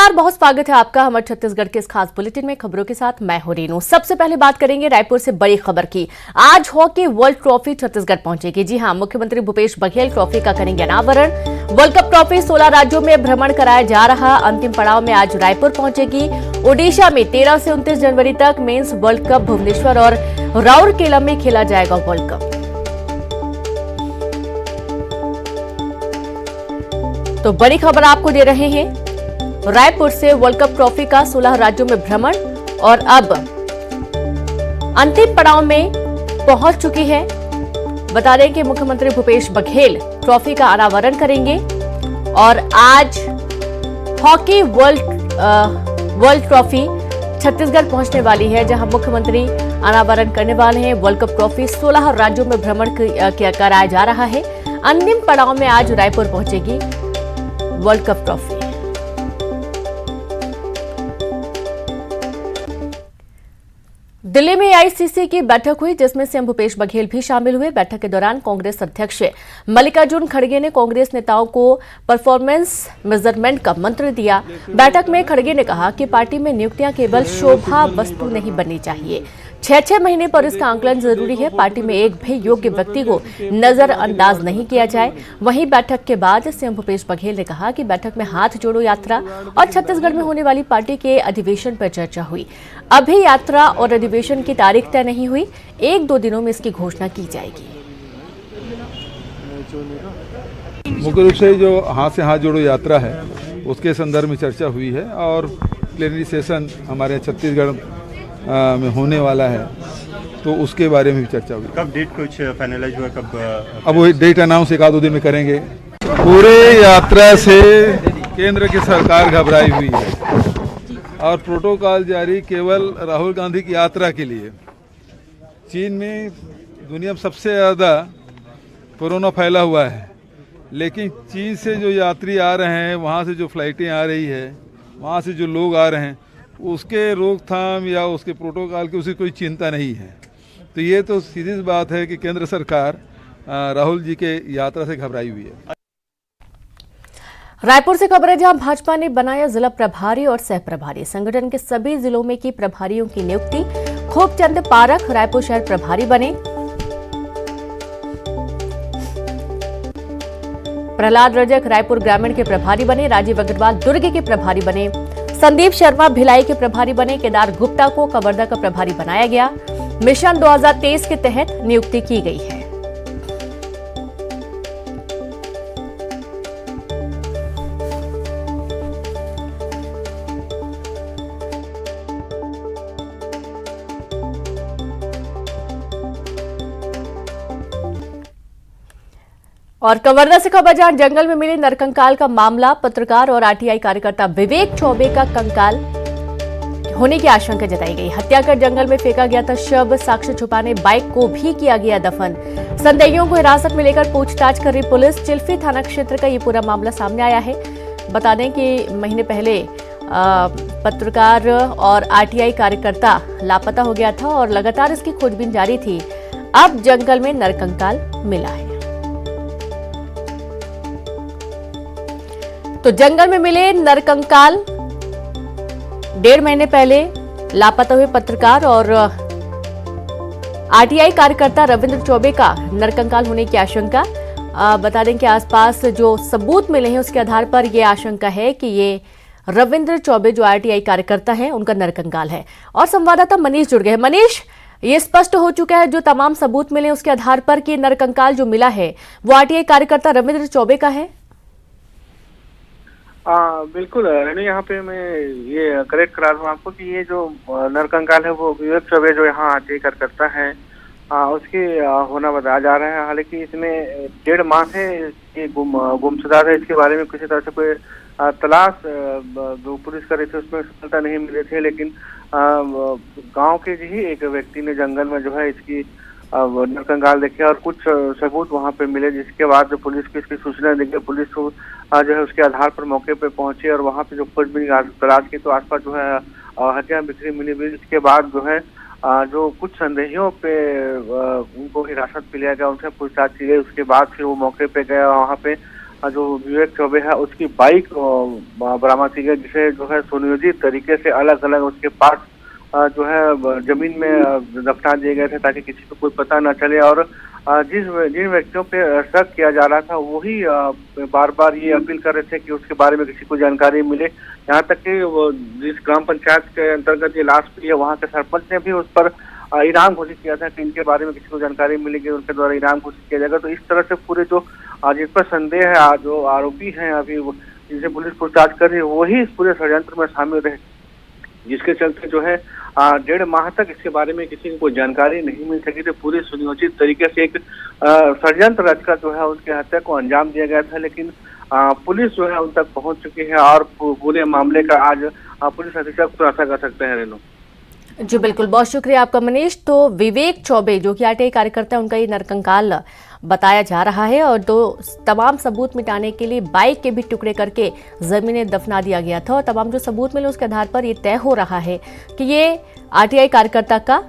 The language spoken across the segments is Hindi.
नमस्कार, बहुत स्वागत है आपका हमारे छत्तीसगढ़ के इस खास बुलेटिन में। खबरों के साथ मैं हूं रेनू। सबसे पहले बात करेंगे रायपुर से बड़ी खबर की। आज हॉकी वर्ल्ड ट्रॉफी छत्तीसगढ़ पहुंचेगी। जी हां, मुख्यमंत्री भूपेश बघेल ट्रॉफी का करेंगे अनावरण। वर्ल्ड कप ट्रॉफी 16 राज्यों में भ्रमण कराया जा रहा। अंतिम पड़ाव में आज रायपुर पहुंचेगी। ओडिशा में 13 से 29 जनवरी तक मेंस वर्ल्ड कप भुवनेश्वर और राउरकेला में खेला जाएगा वर्ल्ड कप। तो बड़ी खबर आपको दे रहे हैं, रायपुर से वर्ल्ड कप ट्रॉफी का 16 राज्यों में भ्रमण और अब अंतिम पड़ाव में पहुंच चुकी है। बता दें कि मुख्यमंत्री भूपेश बघेल ट्रॉफी का अनावरण करेंगे और आज हॉकी वर्ल्ड ट्रॉफी छत्तीसगढ़ पहुंचने वाली है, जहां मुख्यमंत्री अनावरण करने वाले हैं। वर्ल्ड कप ट्रॉफी 16 राज्यों में भ्रमण कराया जा रहा है। अंतिम पड़ाव में आज रायपुर पहुंचेगी वर्ल्ड कप ट्रॉफी। दिल्ली में एआईसीसी की बैठक हुई, जिसमें सीएम भूपेश बघेल भी शामिल हुए। बैठक के दौरान कांग्रेस अध्यक्ष मल्लिकार्जुन खड़गे ने कांग्रेस नेताओं को परफॉर्मेंस मेजरमेंट का मंत्र दिया। बैठक में खड़गे ने कहा कि पार्टी में नियुक्तियां केवल शोभा वस्तु नहीं बननी चाहिए, 6-6 महीने पर इसका आंकलन जरूरी है। पार्टी में एक भी योग्य व्यक्ति को नजरअंदाज नहीं किया जाए। वहीं बैठक के बाद सीएम भूपेश बघेल ने कहा कि बैठक में हाथ जोड़ो यात्रा और छत्तीसगढ़ में होने वाली पार्टी के अधिवेशन पर चर्चा हुई। अभी यात्रा और अधिवेशन की तारीख तय नहीं हुई, 1-2 दिनों में इसकी घोषणा की जाएगी। मुख्य रूप से जो हाथ से हाथ जोड़ो यात्रा है उसके संदर्भ में चर्चा हुई है और प्लेनरी सेशन हमारे छत्तीसगढ़ में होने वाला है, तो उसके बारे में भी चर्चा हुई। कब डेट कुछ फाइनलाइज हुआ? कब अब वो डेट अनाउंस 1-2 दिन में करेंगे। पूरे यात्रा से केंद्र की सरकार घबराई हुई है और प्रोटोकॉल जारी केवल राहुल गांधी की यात्रा के लिए। चीन में दुनिया में सबसे ज़्यादा कोरोना फैला हुआ है, लेकिन चीन से जो यात्री आ रहे हैं, वहाँ से जो फ्लाइटें आ रही है, वहाँ से जो लोग आ रहे हैं, उसके रोकथाम या उसके प्रोटोकॉल की उसकी कोई चिंता नहीं है। तो ये तो सीधी सी बात है कि केंद्र सरकार राहुल जी के यात्रा से घबराई हुई है। रायपुर से खबर है, जहां भाजपा ने बनाया जिला प्रभारी और सह प्रभारी। संगठन के सभी जिलों में की प्रभारियों की नियुक्ति। खूबचंद पारख रायपुर शहर प्रभारी बने। प्रहलाद रजक रायपुर ग्रामीण के प्रभारी बने। राजीव अग्रवाल दुर्ग के प्रभारी बने। संदीप शर्मा भिलाई के प्रभारी बने। केदार गुप्ता को कवर्धा का प्रभारी बनाया गया। मिशन 2023 के तहत नियुक्ति की गई है। और कवर्धा से खबर, जहां जंगल में मिले नरकंकाल का मामला। पत्रकार और आरटीआई कार्यकर्ता विवेक चौबे का कंकाल होने की आशंका जताई गई। हत्या कर जंगल में फेंका गया था शव। साक्ष्य छुपाने बाइक को भी किया गया दफन। संदेहियों को हिरासत में लेकर पूछताछ कर रही पुलिस। चिल्फी थाना क्षेत्र का ये पूरा मामला सामने आया है। बता दें कि महीने पहले पत्रकार और आरटीआई कार्यकर्ता लापता हो गया था और लगातार इसकी खोजबीन जारी थी। अब जंगल में नरकंकाल मिला है। तो जंगल में मिले नरकंकाल, 1.5 महीने पहले लापता हुए पत्रकार और आरटीआई कार्यकर्ता रविंद्र चौबे का नरकंकाल होने की आशंका। बता दें कि आसपास जो सबूत मिले हैं उसके आधार पर यह आशंका है कि ये रविंद्र चौबे जो आरटीआई कार्यकर्ता हैं उनका नरकंकाल है। और संवाददाता मनीष जुड़ गए हैं। मनीष, ये स्पष्ट हो चुका है जो तमाम सबूत मिले उसके आधार पर कि नरकंकाल जो मिला है वो आरटीआई कार्यकर्ता रविंद्र चौबे का है। बिल्कुल रेनू, यहाँ पे मैं ये करेक्ट करा दूँ आपको कि ये जो नरकंकाल है वो विवेक चौबे जो यहाँ आरटीआई कार्यकर्ता है उसकी होना बताया जा रहा है। हालांकि इसमें 1.5 माह से ये गुमशुदा है। इसके बारे में किसी तरह से कोई तलाश जो पुलिस कर रही थी उसमें सफलता नहीं मिली थी, लेकिन गांव के ही एक व्यक्ति ने जंगल में जो है इसकी नरकंकाल देखे और कुछ सबूत वहां पे मिले, जिसके बाद जो पुलिस की इसकी सूचना देगी। पुलिस जो है उसके आधार पर मौके पे पहुंची और वहां पे जो खोजबीन तलाश की तो आसपास जो है हड्डियां बिखरी मिली हुई। इसके बाद जो है जो कुछ संदेहियों पे उनको हिरासत में लिया गया, उनसे पूछताछ की गई। उसके बाद फिर वो मौके पे गया, वहाँ पे जो विवेक चौबे है उसकी बाइक बरामद की गई, जिसे जो है सुनियोजित तरीके से अलग अलग उसके पार्ट जो है जमीन में दफना दिए गए थे ताकि किसी को कोई पता न चले। और जिन व्यक्तियों पे शक किया जा रहा था वही बार बार ये अपील कर रहे थे कि उसके बारे में किसी को जानकारी मिले। यहाँ तक कि वो जिस ग्राम पंचायत के अंतर्गत ये लाश पड़ी है वहाँ के सरपंच ने भी उस पर इनाम घोषित किया था कि इनके बारे में किसी को जानकारी मिलेगी उनके द्वारा इनाम घोषित किया जाएगा। तो इस तरह से पूरे जो जिस पर संदेह है, जो आरोपी हैं अभी जिनसे पुलिस पूछताछ कर रही है वही इस पूरे षड्यंत्र में शामिल रहे, जिसके चलते जो है 1.5 माह तक इसके बारे में किसी को कोई जानकारी नहीं मिल सकी थी। पूरी सुनियोजित तरीके से एक षड्यंत्र रचकर जो है उसकी हत्या को अंजाम दिया गया था, लेकिन पुलिस जो है उन तक पहुंच चुकी है और पूरे मामले का आज पुलिस अधीक्षक खुलासा कर सकते हैं। रेणु जी बिल्कुल, बहुत शुक्रिया आपका मनीष। तो विवेक चौबे जो कि आरटीआई कार्यकर्ता है, उनका ये नरकंकाल बताया जा रहा है और तमाम सबूत मिटाने के लिए बाइक के भी टुकड़े करके जमीनें दफना दिया गया था और तमाम जो सबूत मिले उसके आधार पर ये तय हो रहा है कि ये आरटीआई कार्यकर्ता का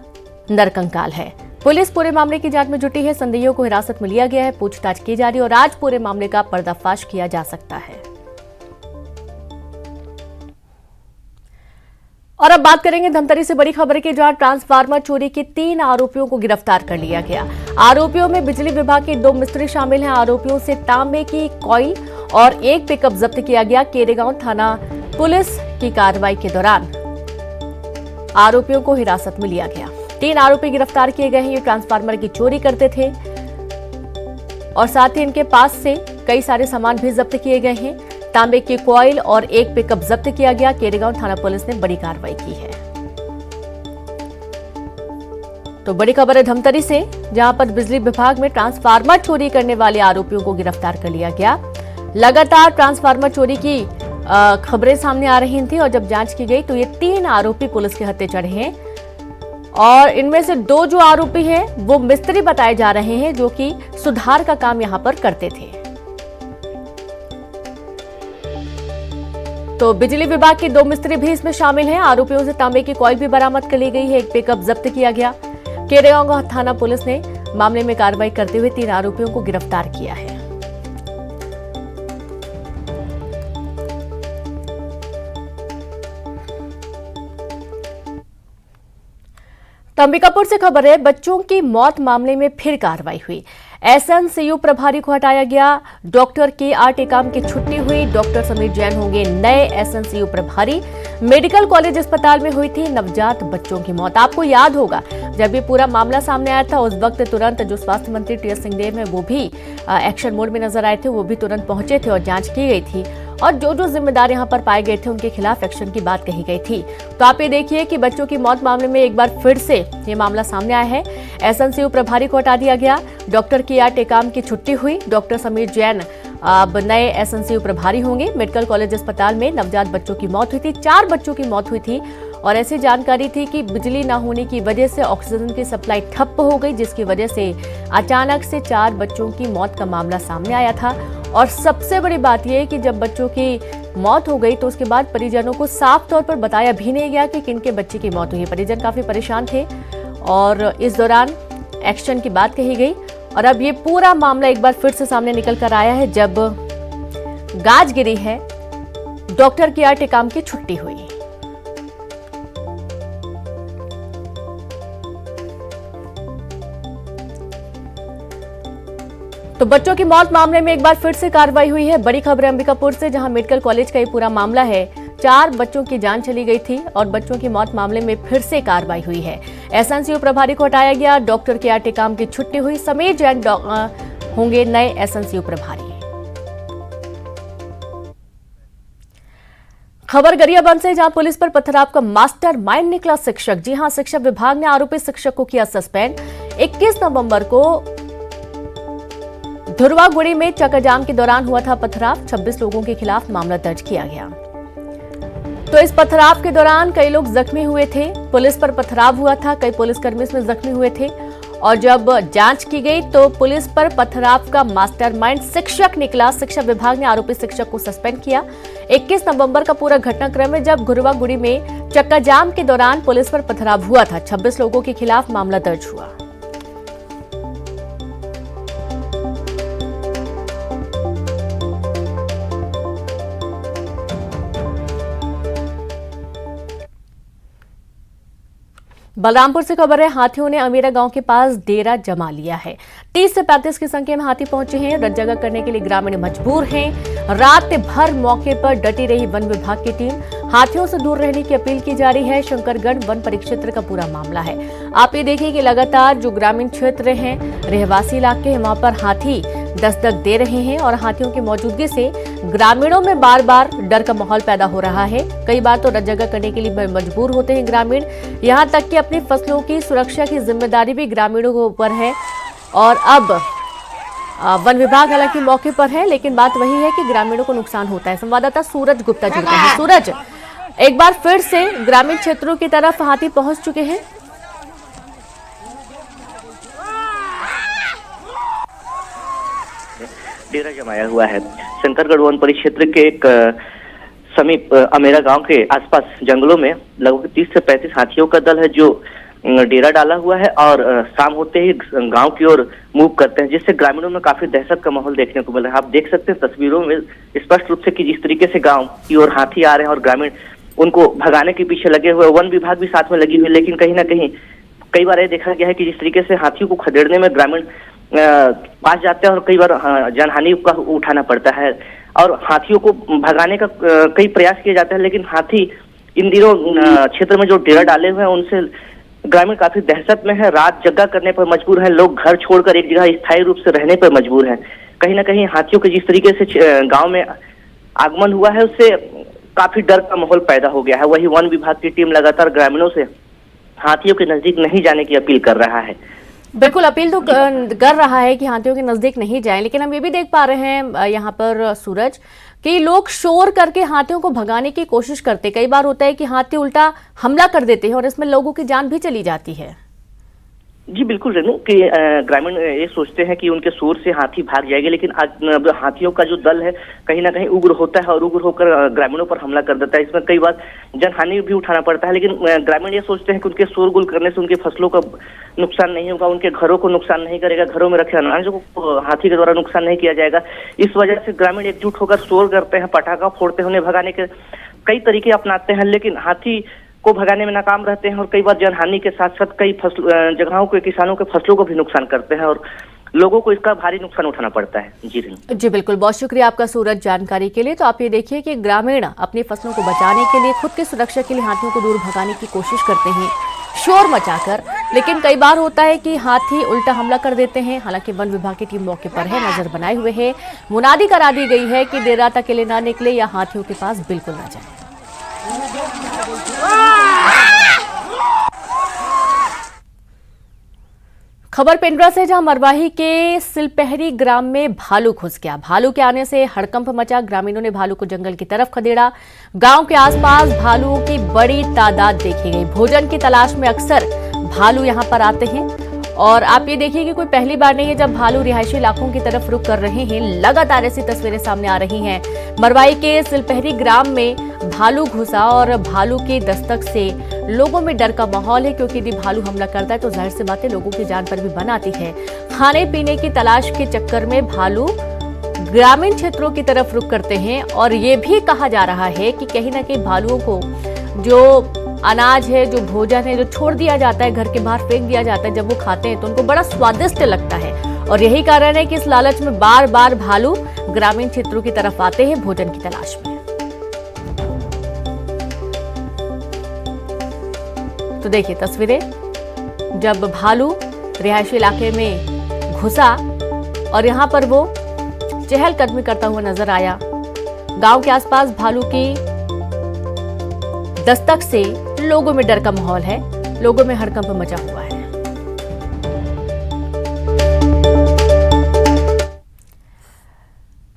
नरकंकाल है। पुलिस पूरे मामले की जांच में जुटी है, संदेहियों को हिरासत में लिया गया है, पूछताछ की जा रही है और आज पूरे मामले का पर्दाफाश किया जा सकता है। और अब बात करेंगे धमतरी से बड़ी खबर की, जहां ट्रांसफार्मर चोरी के 3 आरोपियों को गिरफ्तार कर लिया गया। आरोपियों में बिजली विभाग के 2 मिस्त्री शामिल हैं। आरोपियों से तांबे की कॉइल और 1 पिकअप जब्त किया गया। केरेगांव थाना पुलिस की कार्रवाई के दौरान आरोपियों को हिरासत में लिया गया। 3 आरोपी गिरफ्तार किए गए हैं। ये ट्रांसफार्मर की चोरी करते थे और साथ ही इनके पास से कई सारे सामान भी जब्त किए गए हैं। तांबे की कॉइल और 1 पिकअप जब्त किया गया। केरेगांव थाना पुलिस ने बड़ी कार्रवाई की है। तो बड़ी खबर है धमतरी से, जहां पर बिजली विभाग में ट्रांसफार्मर चोरी करने वाले आरोपियों को गिरफ्तार कर लिया गया। लगातार ट्रांसफार्मर चोरी की खबरें सामने आ रही थी और जब जांच की गई तो ये 3 आरोपी पुलिस के हत्थे चढ़े हैं और इनमें से 2 जो आरोपी हैं वो मिस्त्री बताए जा रहे हैं, जो कि सुधार का काम यहां पर करते थे। तो बिजली विभाग के 2 मिस्त्री भी इसमें शामिल हैं। आरोपियों से तांबे की कॉइल भी बरामद कर ली गई है। 1 पिकअप जब्त किया गया। केरेगांव थाना पुलिस ने मामले में कार्रवाई करते हुए 3 आरोपियों को गिरफ्तार किया है। तो अंबिकापुर से खबर है, बच्चों की मौत मामले में फिर कार्रवाई हुई। एसएनसीयू प्रभारी को हटाया गया। Doctor KR. टेकाम की छुट्टी हुई। डॉक्टर समीर जैन होंगे नए एसएनसीयू प्रभारी। मेडिकल कॉलेज अस्पताल में हुई थी नवजात बच्चों की मौत। आपको याद होगा जब ये पूरा मामला सामने आया था, उस वक्त तुरंत जो स्वास्थ्य मंत्री टी.एस. सिंहदेव है वो भी एक्शन मोड में नजर आए थे। वो भी तुरंत पहुंचे थे और जांच की गई थी और जो जो जिम्मेदार यहां पर पाए गए थे उनके खिलाफ एक्शन की बात कही गई थी। तो आप ये देखिए कि बच्चों की मौत मामले में एक बार फिर से ये मामला सामने आया है। एसएनसीयू प्रभारी को हटा दिया गया। Doctor KR. टेकाम की छुट्टी हुई। डॉक्टर समीर जैन अब नए एसएनसीयू प्रभारी होंगे। मेडिकल कॉलेज अस्पताल में नवजात बच्चों की मौत हुई थी। 4 बच्चों की मौत हुई थी और ऐसी जानकारी थी कि बिजली न होने की वजह से ऑक्सीजन की सप्लाई ठप हो गई, जिसकी वजह से अचानक से 4 बच्चों की मौत का मामला सामने आया था। और सबसे बड़ी बात यह है कि जब बच्चों की मौत हो गई तो उसके बाद परिजनों को साफ तौर पर बताया भी नहीं गया कि किनके बच्चे की मौत हुई है। परिजन काफी परेशान थे और इस दौरान एक्शन की बात कही गई और अब ये पूरा मामला एक बार फिर से सामने निकल कर आया है जब गाज गिरी है। Doctor KR. टेकाम की छुट्टी हुई। तो बच्चों की मौत मामले में एक बार फिर से कार्रवाई हुई है। बड़ी खबर है अंबिकापुर से, जहां मेडिकल कॉलेज का ये पूरा मामला है। 4 बच्चों की जान चली गई थी और बच्चों की मौत मामले में फिर से कार्रवाई हुई है। एसएनसीयू प्रभारी को हटाया गया। Doctor KR. टेकाम की छुट्टी हुई। समीर जैन होंगे नए एसएनसीयू प्रभारी। खबर गरियाबंद से, जहां पुलिस पर पथराव का मास्टरमाइंड निकला शिक्षक। जी हां, शिक्षा विभाग ने आरोपी शिक्षक को किया सस्पेंड। 21 नवंबर को धुरवागुड़ी में चक्काजाम के दौरान हुआ था पथराव। 26 लोगों के खिलाफ मामला दर्ज किया गया। तो इस पथराव के दौरान कई लोग जख्मी हुए थे। पुलिस पर पथराव हुआ था, कई पुलिसकर्मी इसमें जख्मी हुए थे और जब जांच की गई तो पुलिस पर पथराव का मास्टरमाइंड शिक्षक निकला। शिक्षा विभाग ने आरोपी शिक्षक को सस्पेंड किया। 21 नवंबर का पूरा घटनाक्रम है जब धुरवागुड़ी में चक्काजाम के दौरान पुलिस पर पथराव हुआ था। 26 लोगों के खिलाफ मामला दर्ज हुआ। बलरामपुर से खबर है, हाथियों ने अमीरा गांव के पास डेरा जमा लिया है। 30 से 35 की संख्या में हाथी पहुंचे हैं। रत जगह करने के लिए ग्रामीण मजबूर हैं। रात भर मौके पर डटी रही वन विभाग की टीम। हाथियों से दूर रहने की अपील की जा रही है। शंकरगढ़ वन परिक्षेत्र का पूरा मामला है। आप ये देखिए कि लगातार जो ग्रामीण क्षेत्र हैं, रहवासी इलाके हैं, वहां पर हाथी दस्तक दे रहे हैं और हाथियों की मौजूदगी से ग्रामीणों में बार बार डर का माहौल पैदा हो रहा है। कई बार तो रत जगह करने के लिए मजबूर होते हैं ग्रामीण। यहां तक कि अपनी फसलों की सुरक्षा की जिम्मेदारी भी ग्रामीणों के ऊपर है। और अब वन विभाग हालांकि मौके पर है, लेकिन बात वही है कि ग्रामीणों को नुकसान होता है। संवाददाता सूरज गुप्ता जुड़ते हैं। सूरज, एक बार फिर से ग्रामीण क्षेत्रों की तरफ हाथी पहुंच चुके हैं। डेरा जमाया हुआ है। शंकरगढ़ वन परिक्षेत्र के एक समीप अमेरा गांव के आसपास जंगलों में लगभग 30 से 35 हाथियों का दल है जो डेरा डाला हुआ है और शाम होते ही गांव की ओर मूव करते हैं, जिससे ग्रामीणों में काफी दहशत का माहौल देखने को मिल रहा है। आप देख सकते हैं तस्वीरों में स्पष्ट रूप से कि जिस तरीके से गांव की ओर हाथी आ रहे हैं और ग्रामीण उनको भगाने के पीछे लगे हुए। वन विभाग भी साथ में लगी हुई, लेकिन कहीं ना कहीं कई बार ये देखा गया है कि जिस तरीके से हाथियों को खदेड़ने में ग्रामीण पास जाते हैं और कई बार जानहानि का उठाना पड़ता है और हाथियों को भगाने का कई प्रयास किए जाते हैं, लेकिन हाथी इन दिनों क्षेत्र में जो डेरा डाले हुए हैं उनसे ग्रामीण काफी दहशत में है। रात जगह करने पर मजबूर है। लोग घर छोड़कर एक जगह स्थायी रूप से रहने पर मजबूर है। कहीं ना कहीं हाथियों के जिस तरीके से गांव में आगमन हुआ है उससे काफी डर का माहौल पैदा हो गया है। वही वन विभाग की टीम लगातार ग्रामीणों से हाथियों के नजदीक नहीं जाने की अपील कर रहा है। बिल्कुल, अपील तो कर रहा है कि हाथियों के नजदीक नहीं जाएं, लेकिन हम ये भी देख पा रहे हैं यहाँ पर सूरज कि लोग शोर करके हाथियों को भगाने की कोशिश करते। कई बार होता है कि हाथी उल्टा हमला कर देते हैं और इसमें लोगों की जान भी चली जाती है। जी बिल्कुल रेनू, कि ग्रामीण ये सोचते हैं कि उनके शोर से हाथी भाग जाएंगे, लेकिन आज हाथियों का जो दल है कहीं ना कहीं उग्र होता है और उग्र होकर ग्रामीणों पर हमला कर देता है। इसमें कई बार जनहानि भी उठाना पड़ता है, लेकिन ग्रामीण ये सोचते हैं कि उनके शोरगुल करने से उनकी फसलों का नुकसान नहीं होगा, उनके घरों को नुकसान नहीं करेगा, घरों में रखे अनाजों को हाथी के द्वारा नुकसान नहीं किया जाएगा। इस वजह से ग्रामीण एकजुट होकर शोर करते हैं, पटाखा फोड़ते हैं, उन्हें भगाने के कई तरीके अपनाते हैं, लेकिन हाथी को भगाने में नाकाम रहते हैं और कई बार जनहानि के साथ साथ कई जगहों के किसानों के फसलों को भी नुकसान करते हैं और लोगों को इसका भारी नुकसान उठाना पड़ता है। जी बिल्कुल, बहुत शुक्रिया आपका सूरज जानकारी के लिए। तो आप ये देखिए कि ग्रामीण अपनी फसलों को बचाने के लिए, खुद की सुरक्षा के लिए हाथियों को दूर भगाने की कोशिश करते हैं शोर मचाकर, लेकिन कई बार होता है कि हाथी उल्टा हमला कर देते हैं। हालांकि वन विभाग की टीम मौके पर है, नजर बनाए हुए है, मुनादी करा दी गई है कि देर रात अकेले ना निकले या हाथियों के पास बिल्कुल ना जाए। खबर पेंड्रा से, जहां मरवाही के सिलपहरी ग्राम में भालू घुस गया। भालू के आने से हड़कंप मचा। ग्रामीणों ने भालू को जंगल की तरफ खदेड़ा। गांव के आसपास भालुओं की बड़ी तादाद देखी गई। भोजन की तलाश में अक्सर भालू यहां पर आते हैं और आप ये देखिए कि कोई पहली बार नहीं है जब भालू रिहायशी इलाकों की तरफ रुख कर रहे हैं। लगातार ऐसी तस्वीरें सामने आ रही हैं। मरवाही के सिलपहरी ग्राम में भालू घुसा और भालू की दस्तक से लोगों में डर का माहौल है, क्योंकि यदि भालू हमला करता है तो जाहिर सी बात है लोगों की जान पर भी बन आती है। खाने पीने की तलाश के चक्कर में भालू ग्रामीण क्षेत्रों की तरफ रुख करते हैं और ये भी कहा जा रहा है कि कहीं ना कहीं भालुओं को जो अनाज है, जो भोजन है, जो छोड़ दिया जाता है, घर के बाहर फेंक दिया जाता है, जब वो खाते हैं तो उनको बड़ा स्वादिष्ट लगता है और यही कारण है कि इस लालच में बार बार भालू ग्रामीण क्षेत्रों की तरफ आते हैं भोजन की तलाश में। तो देखिए तस्वीरें, जब भालू रिहायशी इलाके में घुसा और यहां पर वो चहलकदमी करता हुआ नजर आया। गांव के आसपास भालू की दस्तक से लोगों में डर का माहौल है, लोगों में हड़कंप मचा हुआ है।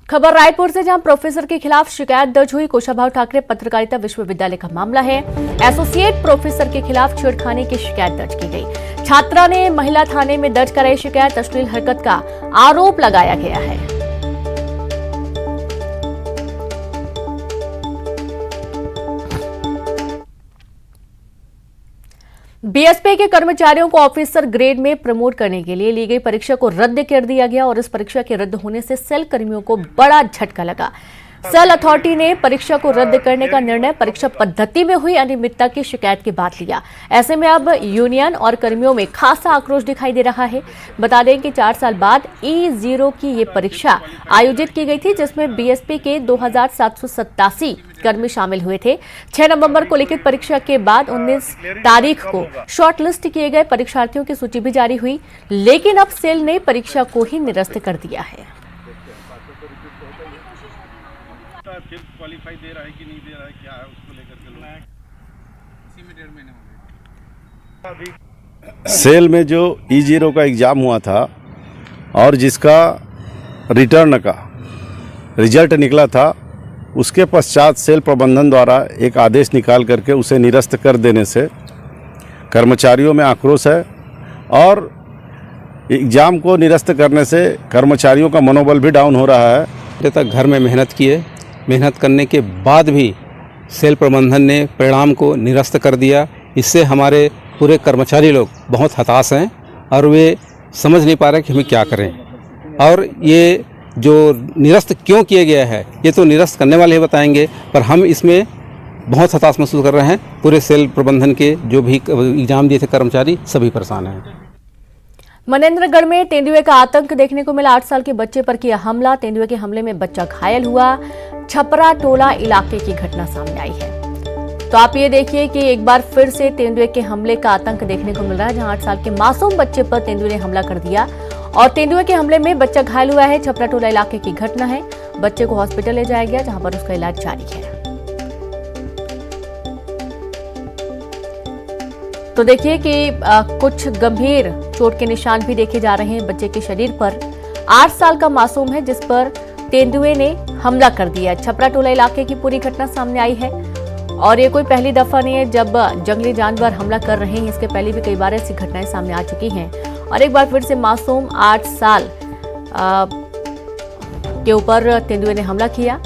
खबर रायपुर से, जहां प्रोफेसर के खिलाफ शिकायत दर्ज हुई। कुशाभाऊ ठाकरे पत्रकारिता विश्वविद्यालय का मामला है। एसोसिएट प्रोफेसर के खिलाफ छेड़खानी की शिकायत दर्ज की गई। छात्रा ने महिला थाने में दर्ज कराई शिकायत। अश्लील हरकत का आरोप लगाया गया है। बीएसपी के कर्मचारियों को ऑफिसर ग्रेड में प्रमोट करने के लिए ली गई परीक्षा को रद्द कर दिया गया और इस परीक्षा के रद्द होने से सेल कर्मियों को बड़ा झटका लगा। सेल अथॉरिटी ने परीक्षा को रद्द करने का निर्णय परीक्षा पद्धति में हुई अनियमितता की शिकायत के बाद लिया। ऐसे में अब यूनियन और कर्मियों में खासा आक्रोश दिखाई दे रहा है। बता दें कि 4 साल बाद E0 की ये परीक्षा आयोजित की गई थी, जिसमें बीएसपी के 2787 कर्मी शामिल हुए थे। 6 नवंबर को लिखित परीक्षा के बाद 19 तारीख को शॉर्टलिस्ट किए गए परीक्षार्थियों की सूची भी जारी हुई, लेकिन अब सेल ने परीक्षा को ही निरस्त कर दिया है। फिर क्वालिफाई दे रहा है कि नहीं दे रहा है, क्या है उसको लेकर के लोग इसी में 1.5 महीने हो गए। सेल में जो E0 का एग्ज़ाम हुआ था और जिसका रिटर्न का रिजल्ट निकला था, उसके पश्चात सेल प्रबंधन द्वारा एक आदेश निकाल करके उसे निरस्त कर देने से कर्मचारियों में आक्रोश है और एग्ज़ाम को निरस्त करने से कर्मचारियों का मनोबल भी डाउन हो रहा है। तक घर में मेहनत किए, मेहनत करने के बाद भी सेल प्रबंधन ने परिणाम को निरस्त कर दिया। इससे हमारे पूरे कर्मचारी लोग बहुत हताश हैं और वे समझ नहीं पा रहे कि हमें क्या करें। और ये जो निरस्त क्यों किया गया है, ये तो निरस्त करने वाले ही बताएंगे, पर हम इसमें बहुत हताश महसूस कर रहे हैं। पूरे सेल प्रबंधन के जो भी एग्ज़ाम दिए थे कर्मचारी, सभी परेशान हैं। मनेंद्रगढ़ में तेंदुए का आतंक देखने को मिला। 8 साल के बच्चे पर किया हमला। तेंदुए के हमले में बच्चा घायल हुआ। छपरा टोला इलाके की घटना सामने आई है। तो आप ये देखिए कि एक बार फिर से तेंदुए के हमले का आतंक देखने को मिल रहा है, जहां 8 साल के मासूम बच्चे पर तेंदुए ने हमला कर दिया और तेंदुए के हमले में बच्चा घायल हुआ है। छपरा टोला इलाके की घटना है। बच्चे को हॉस्पिटल ले जाया गया, जहां पर उसका इलाज जारी है। तो देखिए कि कुछ गंभीर चोट के निशान भी देखे जा रहे हैं बच्चे के शरीर पर। 8 साल का मासूम है जिस पर तेंदुए ने हमला कर दिया। छपरा टोला इलाके की पूरी घटना सामने आई है और ये कोई पहली दफा नहीं है जब जंगली जानवर हमला कर रहे हैं। इसके पहले भी कई बार ऐसी घटनाएं सामने आ चुकी हैं और एक बार फिर से मासूम 8 साल के ऊपर तेंदुए ने हमला किया।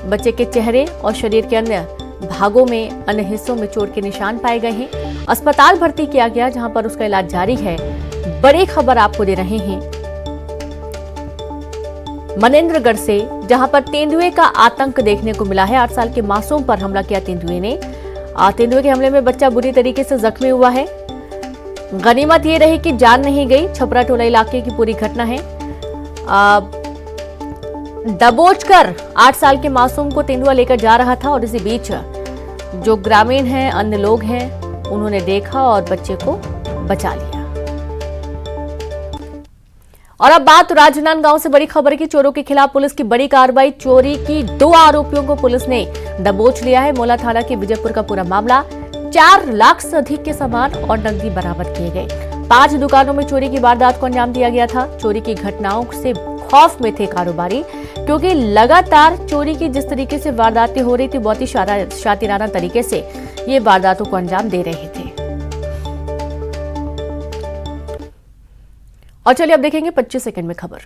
बच्चे के चेहरे और शरीर के अन्य भागों में, अन्य हिस्सों में चोट के निशान पाए गए हैं। अस्पताल भर्ती किया गया, जहां पर उसका इलाज जारी है। बड़ी खबर आपको दे रहे हैं मनेंद्रगढ़ से, जहां पर तेंदुए का आतंक देखने को मिला है। 8 साल के मासूम पर हमला किया तेंदुए ने। तेंदुए के हमले में बच्चा बुरी तरीके से जख्मी हुआ है। गनीमत ये रही कि जान नहीं गई। छपरा टोला इलाके की पूरी घटना है। दबोचकर 8 साल के मासूम को तेंदुआ लेकर जा रहा था और इसी बीच जो ग्रामीण हैं, अन्य लोग हैं, उन्होंने देखा और बच्चे को बचा लिया। और अब बात राजनांदगांव से बड़ी खबर की। चोरों के खिलाफ पुलिस की बड़ी कार्रवाई। चोरी की 2 आरोपियों को पुलिस ने दबोच लिया है। मोला थाना के विजयपुर का पूरा मामला। 4 लाख से अधिक के सामान और नकदी बरामद किए गए। 5 दुकानों में चोरी की वारदात को अंजाम दिया गया था। चोरी की घटनाओं से खौफ में थे कारोबारी, क्योंकि लगातार चोरी की जिस तरीके से वारदातें हो रही थी, बहुत ही शातिराना तरीके से ये वारदातों को अंजाम दे रहे थे। और चलिए अब देखेंगे 25 सेकंड में खबर।